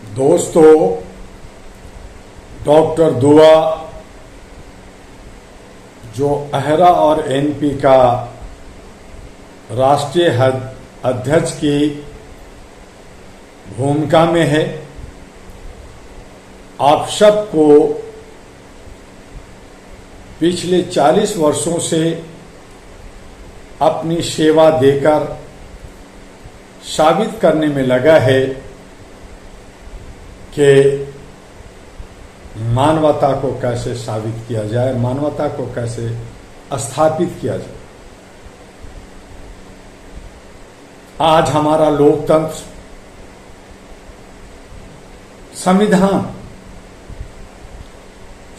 दोस्तों, डॉक्टर दुआ जो अहरा और एनपी का राष्ट्रीय अध्यक्ष की भूमिका में है, आप सबको पिछले 40 वर्षों से अपनी सेवा देकर साबित करने में लगा है कि मानवता को कैसे साबित किया जाए, मानवता को कैसे स्थापित किया जाए। आज हमारा लोकतंत्र, संविधान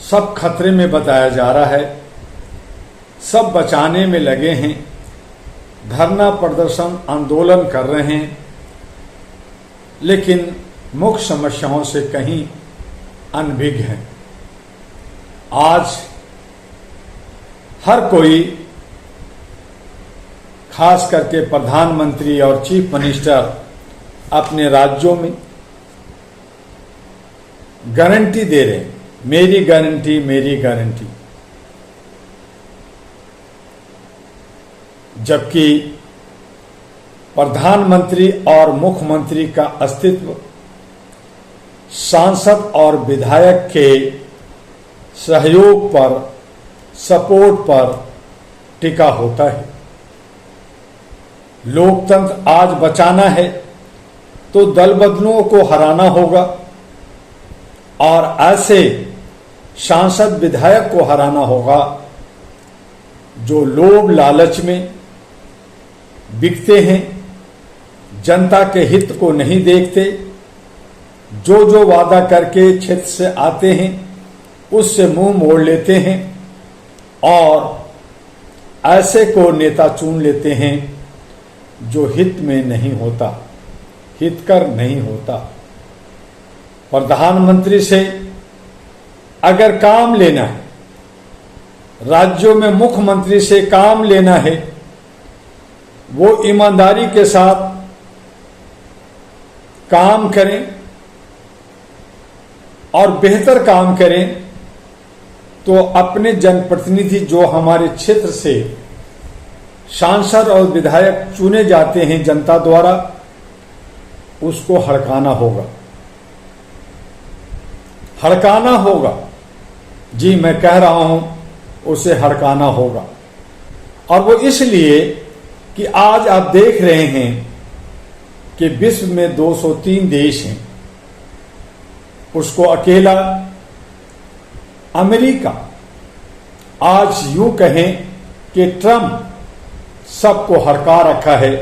सब खतरे में बताया जा रहा है। सब बचाने में लगे हैं, धरना प्रदर्शन आंदोलन कर रहे हैं, लेकिन मुख्य समस्याओं से कहीं अनभिज्ञ हैं। आज हर कोई, खास करके प्रधानमंत्री और चीफ मिनिस्टर, अपने राज्यों में गारंटी दे रहे हैं, मेरी गारंटी, मेरी गारंटी। जबकि प्रधानमंत्री और मुख्यमंत्री का अस्तित्व सांसद और विधायक के सहयोग पर, सपोर्ट पर टिका होता है। लोकतंत्र आज बचाना है तो दल बदलुओं को हराना होगा और ऐसे सांसद विधायक को हराना होगा जो लोभ लालच में बिकते हैं, जनता के हित को नहीं देखते, जो वादा करके क्षेत्र से आते हैं उससे मुंह मोड़ लेते हैं और ऐसे को नेता चुन लेते हैं जो हित में नहीं होता, हितकर नहीं होता। प्रधानमंत्री से अगर काम लेना है, राज्यों में मुख्यमंत्री से काम लेना है, वो ईमानदारी के साथ काम करें और बेहतर काम करें, तो अपने जनप्रतिनिधि जो हमारे क्षेत्र से सांसद और विधायक चुने जाते हैं जनता द्वारा, उसको हड़काना होगा, हड़काना होगा। जी, मैं कह रहा हूं, उसे हड़काना होगा। और वो इसलिए कि आज आप देख रहे हैं कि विश्व में 203 देश हैं, उसको अकेला अमेरिका, आज यूं कहें कि ट्रंप सबको हड़का रखा है,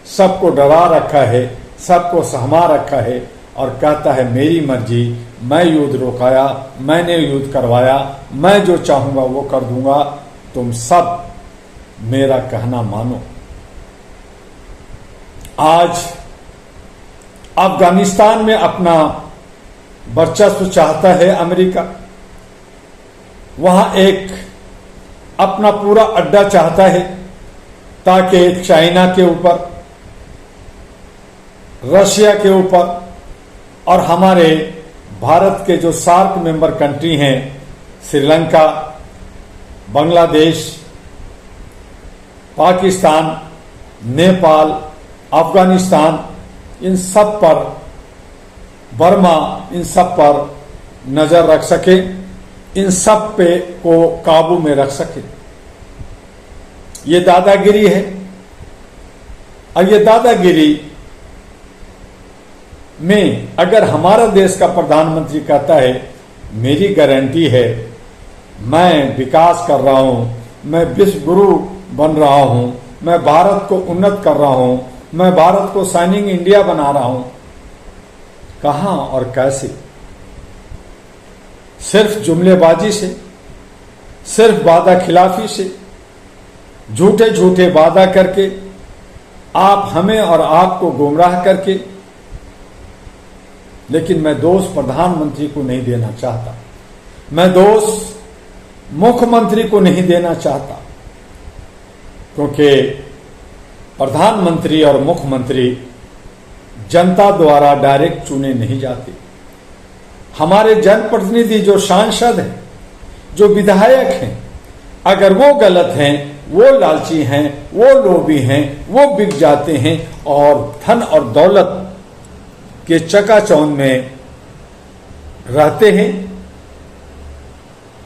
सबको डरा रखा है, सबको सहमा रखा है और कहता है मेरी मर्जी, मैं युद्ध रोकाया, मैंने युद्ध करवाया, मैं जो चाहूंगा वो कर दूंगा, तुम सब मेरा कहना मानो। आज अफगानिस्तान में अपना वर्चस्व चाहता है अमेरिका, वहां एक अपना पूरा अड्डा चाहता है ताकि चाइना के ऊपर, रशिया के ऊपर और हमारे भारत के जो सार्क मेंबर कंट्री हैं, श्रीलंका, बांग्लादेश, पाकिस्तान, नेपाल, अफगानिस्तान, इन सब पर, बर्मा, इन सब पर नजर रख सके, इन सब पे को काबू में रख सके। ये दादागिरी है। और ये दादागिरी में अगर हमारा देश का प्रधानमंत्री कहता है मेरी गारंटी है, मैं विकास कर रहा हूं, मैं विश्व गुरु बन रहा हूं, मैं भारत को उन्नत कर रहा हूं, मैं भारत को शाइनिंग इंडिया बना रहा हूं, कहां और कैसे? सिर्फ जुमलेबाजी से, सिर्फ वादा खिलाफी से, झूठे झूठे वादा करके, आप हमें और आपको गुमराह करके। लेकिन मैं दोष प्रधानमंत्री को नहीं देना चाहता, मैं दोष मुख्यमंत्री को नहीं देना चाहता, क्योंकि प्रधानमंत्री और मुख्यमंत्री जनता द्वारा डायरेक्ट चुने नहीं जाते। हमारे जनप्रतिनिधि जो सांसद हैं, जो विधायक हैं, अगर वो गलत हैं, वो लालची हैं, वो लोभी हैं, वो बिक जाते हैं और धन और दौलत के चकाचौंध में रहते हैं,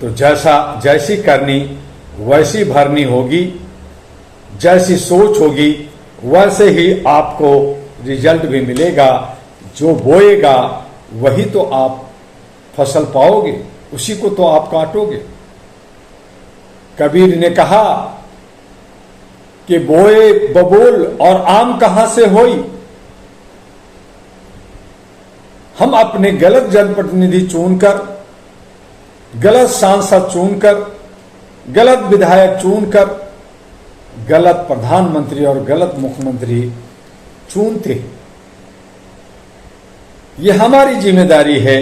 तो जैसी करनी वैसी भरनी होगी, जैसी सोच होगी वैसे ही आपको रिजल्ट भी मिलेगा। जो बोएगा वही तो आप फसल पाओगे, उसी को तो आप काटोगे। कबीर ने कहा कि बोए बबूल और आम कहां से होई। हम अपने गलत जनप्रतिनिधि चुनकर, गलत सांसद चुनकर, गलत विधायक चुनकर गलत प्रधानमंत्री और गलत मुख्यमंत्री चुनते। ये हमारी जिम्मेदारी है,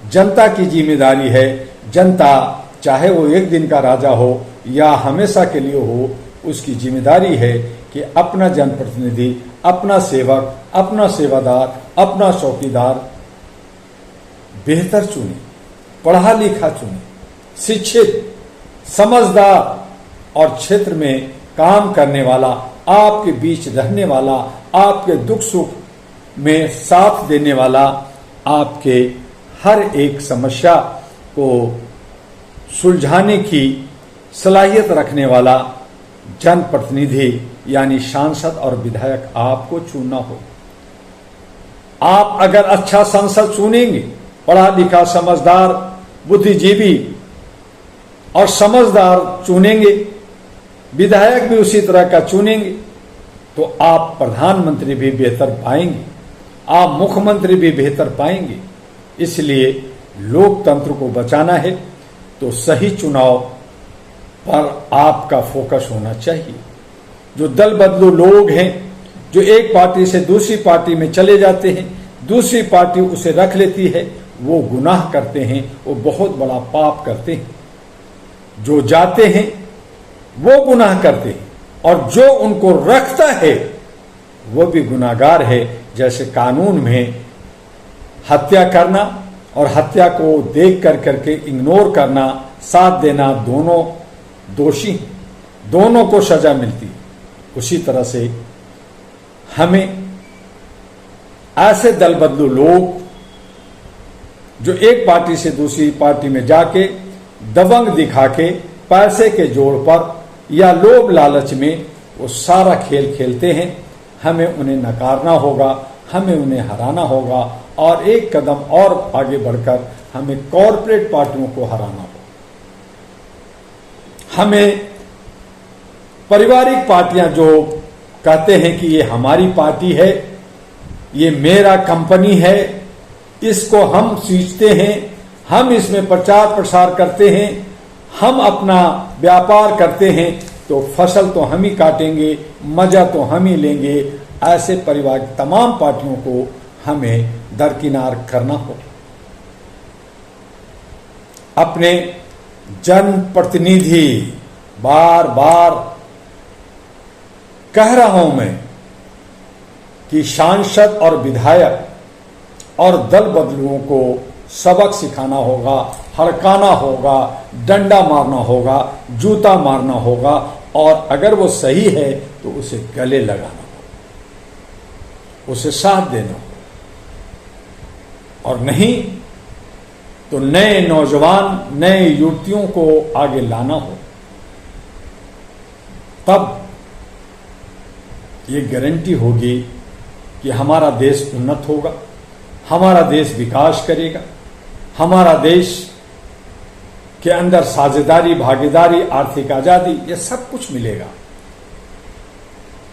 जनता की जिम्मेदारी है। जनता चाहे वो एक दिन का राजा हो या हमेशा के लिए हो, उसकी जिम्मेदारी है कि अपना जनप्रतिनिधि, अपना सेवक, अपना सेवादार, अपना चौकीदार बेहतर चुने, पढ़ा लिखा चुने, शिक्षित, समझदार और क्षेत्र में काम करने वाला, आपके बीच रहने वाला, आपके दुख सुख में साथ देने वाला, आपके हर एक समस्या को सुलझाने की सलाहियत रखने वाला जनप्रतिनिधि यानी सांसद और विधायक आपको चुनना हो। आप अगर अच्छा सांसद चुनेंगे, पढ़ा लिखा, समझदार, बुद्धिजीवी और समझदार चुनेंगे, विधायक भी उसी तरह का चुनेंगे, तो आप प्रधानमंत्री भी बेहतर पाएंगे, आप मुख्यमंत्री भी बेहतर पाएंगे। इसलिए लोकतंत्र को बचाना है तो सही चुनाव पर आपका फोकस होना चाहिए। जो दल बदलू लोग हैं, जो एक पार्टी से दूसरी पार्टी में चले जाते हैं, दूसरी पार्टी उसे रख लेती है, वो गुनाह करते हैं, वो बहुत बड़ा पाप करते हैं। जो जाते हैं वो गुनाह करते हैं और जो उनको रखता है वो भी गुनाहगार है। जैसे कानून में हत्या करना और हत्या को देख कर करके इग्नोर करना, साथ देना, दोनों दोषी, दोनों को सजा मिलती है। उसी तरह से हमें ऐसे दल बदलू लोग जो एक पार्टी से दूसरी पार्टी में जाके दबंग दिखा के पैसे के जोर पर या लोभ लालच में वो सारा खेल खेलते हैं, हमें उन्हें नकारना होगा, हमें उन्हें हराना होगा और एक कदम और आगे बढ़कर हमें कॉरपोरेट पार्टियों को हराना होगा। हमें पारिवारिक पार्टियां जो कहते हैं कि ये हमारी पार्टी है, ये मेरा कंपनी है, इसको हम सींचते हैं, हम इसमें प्रचार प्रसार करते हैं, हम अपना व्यापार करते हैं, तो फसल तो हम ही काटेंगे, मजा तो हम ही लेंगे। ऐसे परिवार तमाम पार्टियों को हमें दरकिनार करना हो। अपने जनप्रतिनिधि, बार बार कह रहा हूं मैं कि सांसद और विधायक और दल बदलुओं को सबक सिखाना होगा, हड़काना होगा, डंडा मारना होगा, जूता मारना होगा और अगर वो सही है तो उसे गले लगाना होगा, उसे साथ देना होगा और नहीं तो नए नौजवान, नए युवतियों को आगे लाना हो। तब ये गारंटी होगी कि हमारा देश उन्नत होगा, हमारा देश विकास करेगा, हमारा देश के अंदर साझेदारी, भागीदारी, आर्थिक आजादी, ये सब कुछ मिलेगा।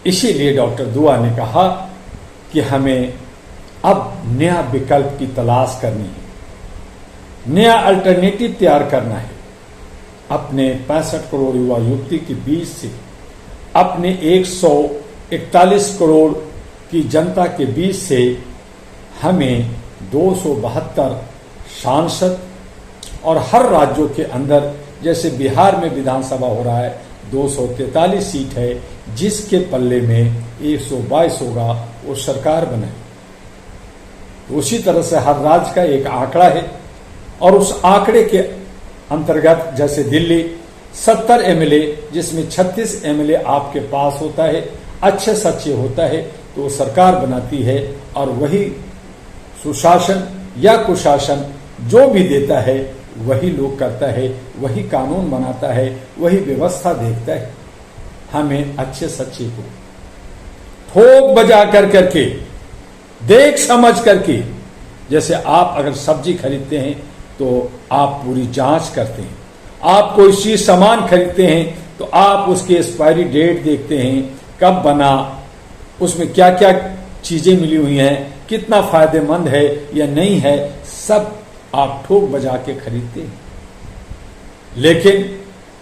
इसीलिए डॉक्टर दुआ ने कहा कि हमें अब नया विकल्प की तलाश करनी है, नया अल्टरनेटिव तैयार करना है। अपने 65 करोड़ युवा युवती के बीच से, अपने 141 करोड़ की जनता के बीच से हमें 272 सांसद और हर राज्यों के अंदर, जैसे बिहार में विधानसभा हो रहा है 243 सीट है, जिसके पल्ले में 122 होगा वो सरकार बनाए। तो उसी तरह से हर राज्य का एक आंकड़ा है और उस आंकड़े के अंतर्गत जैसे दिल्ली 70 एमएलए जिसमें 36 एमएलए आपके पास होता है, अच्छे सच्चे होता है, तो वो सरकार बनाती है और वही सुशासन या कुशासन जो भी देता है वही लोग करता है, वही कानून बनाता है, वही व्यवस्था देखता है। हमें अच्छे सच्चे को ठोक बजा कर करके, देख समझ करके, जैसे आप अगर सब्जी खरीदते हैं तो आप पूरी जांच करते हैं, आप कोई चीज सामान खरीदते हैं तो आप उसकी एक्सपायरी डेट देखते हैं, कब बना, उसमें क्या क्या चीजें मिली हुई हैं, कितना फायदेमंद है या नहीं है, सब आप ठोक बजा के खरीदते हैं। लेकिन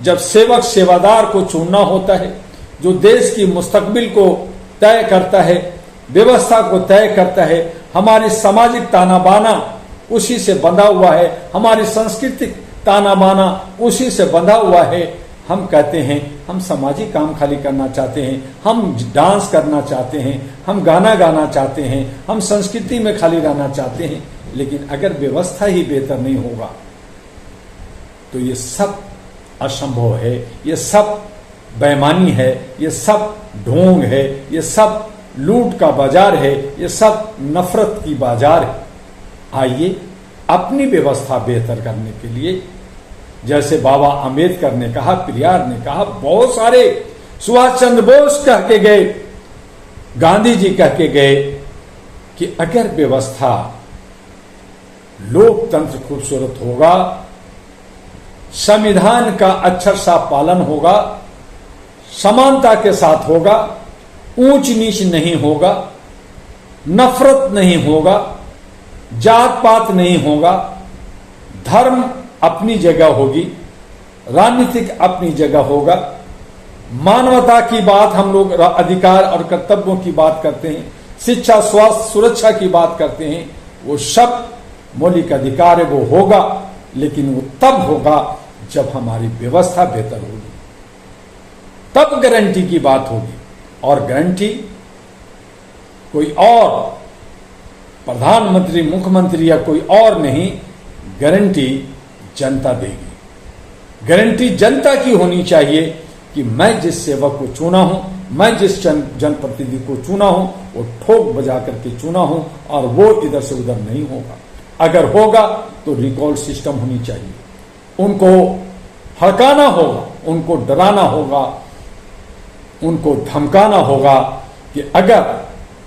जब सेवक सेवादार को चुनना होता है, जो देश की मुस्तकबिल को तय करता है, व्यवस्था को तय करता है, हमारी सामाजिक ताना बाना उसी से बंधा हुआ है, हमारी सांस्कृतिक ताना बाना उसी से बंधा हुआ है। हम कहते हैं हम सामाजिक काम खाली करना चाहते हैं, हम डांस करना चाहते हैं, हम गाना गाना चाहते हैं, हम संस्कृति में खाली रहना चाहते हैं, लेकिन अगर व्यवस्था ही बेहतर नहीं होगा तो ये सब असंभव है, ये सब बेईमानी है, ये सब ढोंग है, ये सब लूट का बाजार है, ये सब नफरत की बाजार है। आइए अपनी व्यवस्था बेहतर करने के लिए, जैसे बाबा अंबेडकर ने कहा, पेरियार ने कहा, बहुत सारे, सुभाष चंद्र बोस कह के गए, गांधी जी कह के गए कि अगर व्यवस्था, लोकतंत्र खूबसूरत होगा, संविधान का अक्षर सा पालन होगा, समानता के साथ होगा, ऊंच नीच नहीं होगा, नफरत नहीं होगा, जात पात नहीं होगा, धर्म अपनी जगह होगी, राजनीतिक अपनी जगह होगा, मानवता की बात हम लोग अधिकार और कर्तव्यों की बात करते हैं, शिक्षा स्वास्थ्य सुरक्षा की बात करते हैं, वो सब मौलिक अधिकार है, वो होगा, लेकिन वो तब होगा जब हमारी व्यवस्था बेहतर होगी, तब गारंटी की बात होगी। और गारंटी कोई और प्रधानमंत्री, मुख्यमंत्री या कोई और नहीं, गारंटी जनता देगी। गारंटी जनता की होनी चाहिए कि मैं जिस सेवक को चुना हूं, मैं जिस जनप्रतिनिधि को चुना हूं, वो ठोक बजा करके चुना हूं और वो इधर से उधर नहीं होगा। अगर होगा तो रिकॉल सिस्टम होनी चाहिए, उनको हड़काना होगा, उनको डराना होगा, उनको धमकाना होगा कि अगर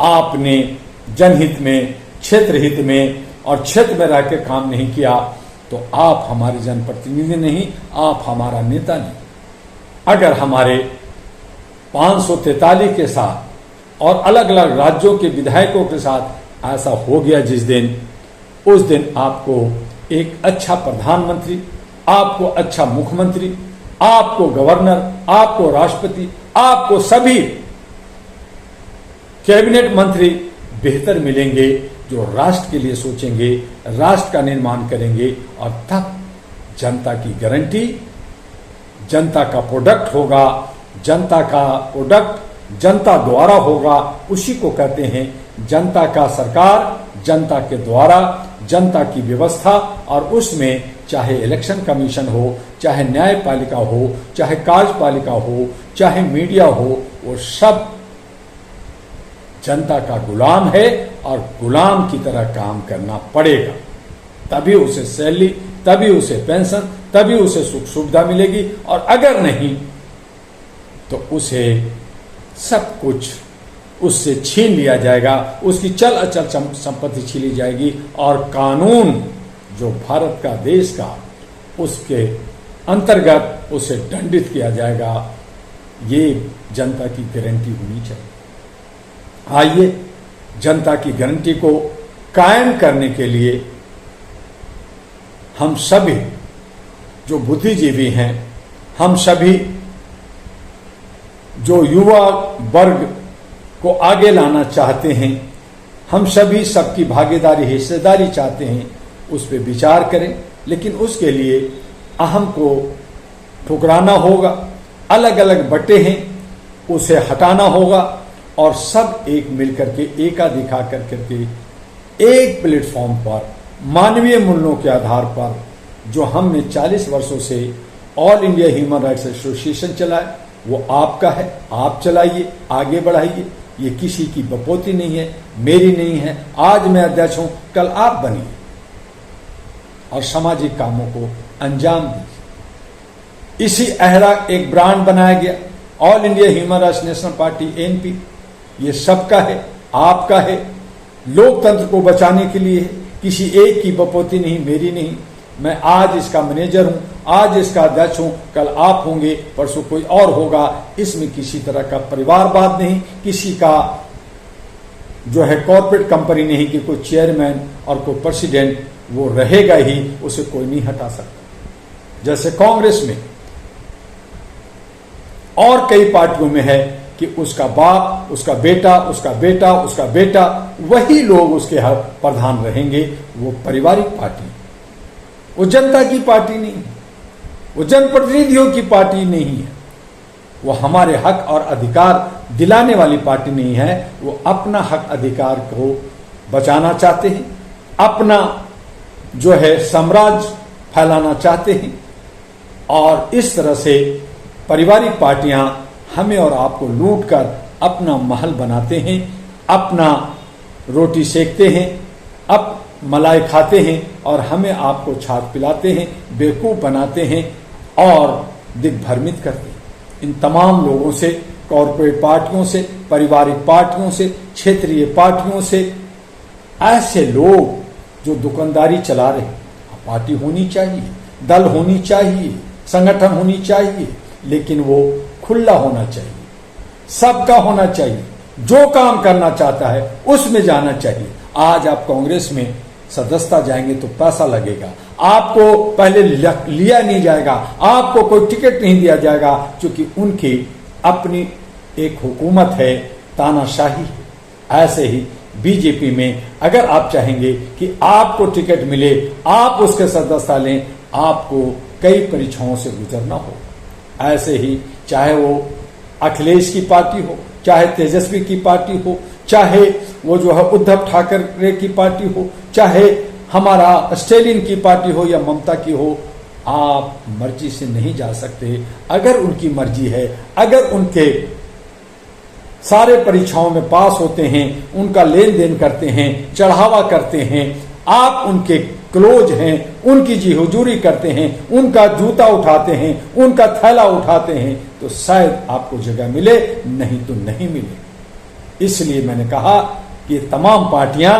आपने जनहित में, क्षेत्र हित में और क्षेत्र में रह के काम नहीं किया तो आप हमारे जनप्रतिनिधि नहीं, आप हमारा नेता नहीं। अगर हमारे 543 के साथ और अलग अलग राज्यों के विधायकों के साथ ऐसा हो गया जिस दिन, उस दिन आपको एक अच्छा प्रधानमंत्री, आपको अच्छा मुख्यमंत्री, आपको गवर्नर, आपको राष्ट्रपति, आपको सभी कैबिनेट मंत्री बेहतर मिलेंगे, जो राष्ट्र के लिए सोचेंगे, राष्ट्र का निर्माण करेंगे, और तब जनता की गारंटी, जनता का प्रोडक्ट होगा, जनता का प्रोडक्ट जनता द्वारा होगा, उसी को कहते हैं जनता का सरकार, जनता के द्वारा, जनता की व्यवस्था। और उसमें चाहे इलेक्शन कमीशन हो, चाहे न्यायपालिका हो, चाहे कार्यपालिका हो, चाहे मीडिया हो, वो सब जनता का गुलाम है और गुलाम की तरह काम करना पड़ेगा। तभी उसे सैलरी, तभी उसे पेंशन, तभी उसे सुख सुविधा मिलेगी, और अगर नहीं तो उसे सब कुछ उससे छीन लिया जाएगा, उसकी चल अचल संपत्ति छीनी जाएगी, और कानून जो भारत का, देश का, उसके अंतर्गत उसे दंडित किया जाएगा। ये जनता की गारंटी होनी चाहिए। आइए जनता की गारंटी को कायम करने के लिए हम सभी जो बुद्धिजीवी हैं, हम सभी जो युवा वर्ग को आगे लाना चाहते हैं, हम सभी सबकी भागीदारी, हिस्सेदारी चाहते हैं, उस पर विचार करें। लेकिन उसके लिए अहम को ठुकराना होगा, अलग अलग बटे हैं उसे हटाना होगा, और सब एक मिलकर के, एका दिखा कर करके एक प्लेटफॉर्म पर मानवीय मूल्यों के आधार पर जो हमने 40 वर्षों से all India human rights association चलाया, वो आपका है, आप चलाइए, आगे बढ़ाइए। ये किसी की बपोती नहीं है, मेरी नहीं है। आज मैं अध्यक्ष हूं, कल आप बनिए और सामाजिक कामों को अंजाम दीजिए। इसी अहरा एक ब्रांड बनाया गया, all India human rights national party ANP। ये सबका है, आपका है, लोकतंत्र को बचाने के लिए है। किसी एक की बपोती नहीं, मेरी नहीं। मैं आज इसका मैनेजर हूं, आज इसका अध्यक्ष हूं, कल आप होंगे, परसों कोई और होगा। इसमें किसी तरह का परिवारवाद नहीं, किसी का जो है कॉर्पोरेट कंपनी नहीं कि कोई चेयरमैन और कोई प्रेसिडेंट, वो रहेगा ही, उसे कोई नहीं हटा सकता। जैसे कांग्रेस में और कई पार्टियों में है कि उसका बाप, उसका बेटा, उसका बेटा, उसका बेटा, वही लोग उसके हर प्रधान रहेंगे। वो पारिवारिक पार्टी, वो जनता की पार्टी नहीं है, वो जनप्रतिनिधियों की पार्टी नहीं है, वो हमारे हक और अधिकार दिलाने वाली पार्टी नहीं है। वो अपना हक अधिकार को बचाना चाहते हैं, अपना जो है साम्राज्य फैलाना चाहते हैं। और इस तरह से पारिवारिक पार्टियां हमें और आपको लूटकर अपना महल बनाते हैं, अपना रोटी सेकते हैं, अब मलाई खाते हैं और हमें आपको छाछ पिलाते हैं, बेवकूफ बनाते हैं और दिग्भ्रमित करते हैं। इन तमाम लोगों से, कॉर्पोरेट पार्टियों से, पारिवारिक पार्टियों से, क्षेत्रीय पार्टियों से, ऐसे लोग जो दुकानदारी चला रहे हैं, पार्टी होनी चाहिए, दल होनी चाहिए, संगठन होनी चाहिए, लेकिन वो खुला होना चाहिए, सबका होना चाहिए। जो काम करना चाहता है उसमें जाना चाहिए। आज आप कांग्रेस में सदस्यता जाएंगे तो पैसा लगेगा, आपको पहले लिया नहीं जाएगा, आपको कोई टिकट नहीं दिया जाएगा, क्योंकि उनकी अपनी एक हुकूमत है, तानाशाही है। ऐसे ही बीजेपी में अगर आप चाहेंगे कि आपको टिकट मिले, आप उसके सदस्यता लें, आपको कई परीक्षाओं से गुजरना हो। ऐसे ही चाहे वो अखिलेश की पार्टी हो, चाहे तेजस्वी की पार्टी हो, चाहे वो जो है उद्धव ठाकरे की पार्टी हो, चाहे हमारा स्टेलिन की पार्टी हो या ममता की हो, आप मर्जी से नहीं जा सकते। अगर उनकी मर्जी है, अगर उनके सारे परीक्षाओं में पास होते हैं, उनका लेन देन करते हैं, चढ़ावा करते हैं, आप उनके क्लोज हैं, उनकी जी हुजूरी करते हैं, उनका जूता उठाते हैं, उनका थैला उठाते हैं, तो शायद आपको जगह मिले, नहीं तो नहीं मिले। इसलिए मैंने कहा कि तमाम पार्टियां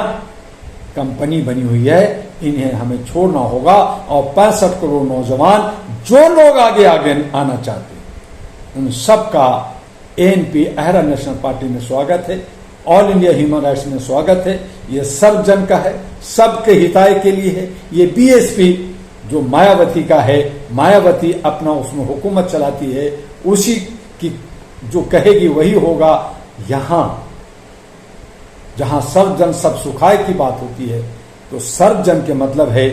कंपनी बनी हुई है, इन्हें हमें छोड़ना होगा। और 65 करोड़ नौजवान जो लोग आगे आगे आना चाहते हैं, उन सबका ANP अहरा नेशनल पार्टी में स्वागत है, ऑल इंडिया ह्यूमन राइट्स में स्वागत है। ये सब जन का है, सबके हिताय के लिए है। ये BSP जो मायावती का है, मायावती अपना उसमें हुकूमत चलाती है, उसी की जो कहेगी वही होगा। यहां जहां सर्व जन सब सुखाय की बात होती है, तो सर्व जन के मतलब है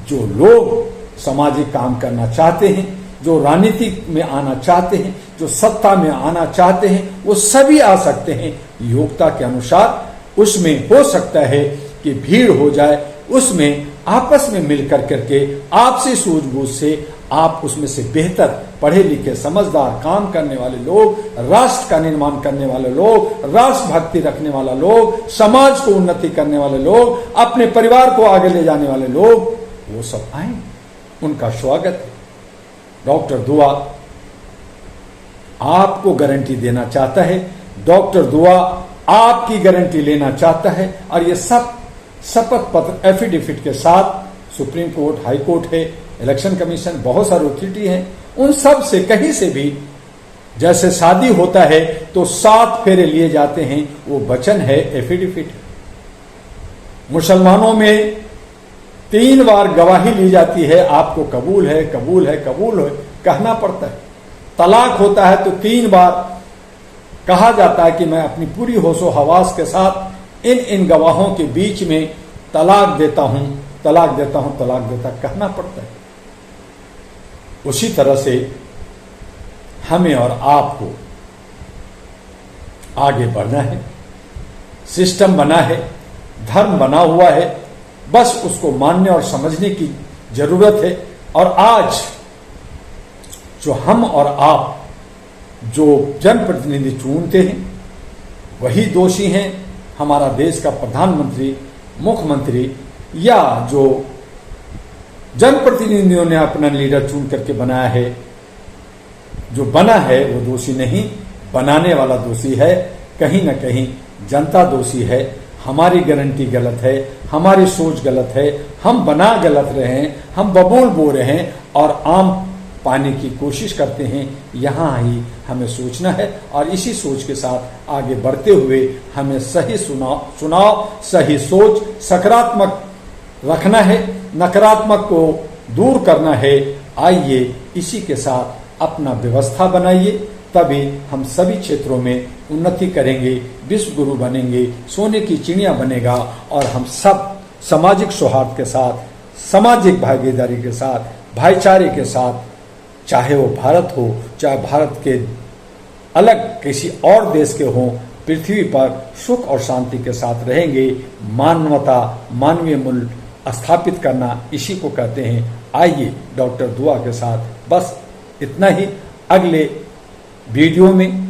जो लोग सामाजिक काम करना चाहते हैं, जो राजनीति में आना चाहते हैं, जो सत्ता में आना चाहते हैं, वो सभी आ सकते हैं योग्यता के अनुसार। उसमें हो सकता है कि भीड़ हो जाए, उसमें आपस में मिलकर करके आपसी सूझबूझ से आप उसमें से बेहतर पढ़े लिखे समझदार काम करने वाले लोग, राष्ट्र का निर्माण करने वाले लोग, राष्ट्र भक्ति रखने वाला लोग, समाज को उन्नति करने वाले लोग, अपने परिवार को आगे ले जाने वाले लोग, वो सब आए, उनका स्वागत है। डॉक्टर दुआ आपको गारंटी देना चाहता है, डॉक्टर दुआ आपकी गारंटी लेना चाहता है, और ये सब शपथ पत्र एफिडेविट के साथ सुप्रीम कोर्ट, हाई कोर्ट है, इलेक्शन कमीशन, बहुत सारी अथॉरिटी हैं, उन सब से कहीं से भी जैसे शादी होता है तो 7 फेरे लिए जाते हैं, वो वचन है, एफिडेविट। मुसलमानों में 3 बार गवाही ली जाती है, आपको कबूल है, कबूल है, कबूल है कहना पड़ता है। तलाक होता है तो 3 बार कहा जाता है कि मैं अपनी पूरी होशो हवास के साथ इन गवाहों के बीच में तलाक देता हूं, तलाक देता हूं, तलाक देता कहना पड़ता है। उसी तरह से हमें और आपको आगे बढ़ना है। सिस्टम बना है, धर्म बना हुआ है, बस उसको मानने और समझने की जरूरत है। और आज जो हम और आप जो जनप्रतिनिधि चुनते हैं वही दोषी हैं। हमारा देश का प्रधानमंत्री, मुख्यमंत्री या जो जनप्रतिनिधियों ने अपना लीडर चुन करके बनाया है, जो बना है वो दोषी नहीं, बनाने वाला दोषी है। कहीं ना कहीं जनता दोषी है। हमारी गारंटी गलत है, हमारी सोच गलत है, हम बना गलत रहे हैं, हम बबूल बो रहे हैं और आम पाने की कोशिश करते हैं। यहाँ ही हमें सोचना है और इसी सोच के साथ आगे बढ़ते हुए हमें सही चुनाव, सही सोच, सकारात्मक रखना है, नकारात्मक को दूर करना है। आइए इसी के साथ अपना व्यवस्था बनाइए, तभी हम सभी क्षेत्रों में उन्नति करेंगे, विश्व गुरु बनेंगे, सोने की चिड़िया बनेगा और हम सब सामाजिक सौहार्द के साथ, सामाजिक भागीदारी के साथ, भाईचारे के साथ, चाहे वो भारत हो, चाहे भारत के अलग किसी और देश के हों, पृथ्वी पर सुख और शांति के साथ रहेंगे। मानवता, मानवीय मूल्य स्थापित करना, इसी को कहते हैं। आइए डॉक्टर दुआ के साथ बस इतना ही। अगले वीडियो में,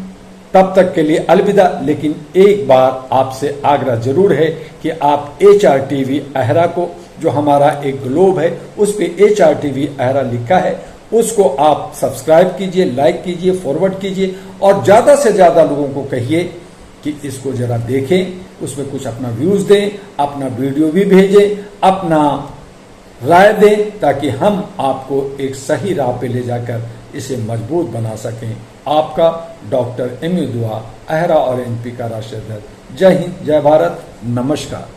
तब तक के लिए अलविदा। लेकिन एक बार आपसे आग्रह जरूर है कि आप HRTV अहरा को, जो हमारा एक ग्लोब है उस पे HRTV अहरा लिखा है, उसको आप सब्सक्राइब कीजिए, लाइक कीजिए, फॉरवर्ड कीजिए और ज्यादा से ज्यादा लोगों को कहिए कि इसको जरा देखें, उसमें कुछ अपना व्यूज दें, अपना वीडियो भी भेजें, अपना राय दें, ताकि हम आपको एक सही राह पे ले जाकर इसे मजबूत बना सकें। आपका डॉक्टर MU दुआ, अहरा और NP का राष्ट्रीय अध्यक्ष। जय हिंद, जय भारत, नमस्कार।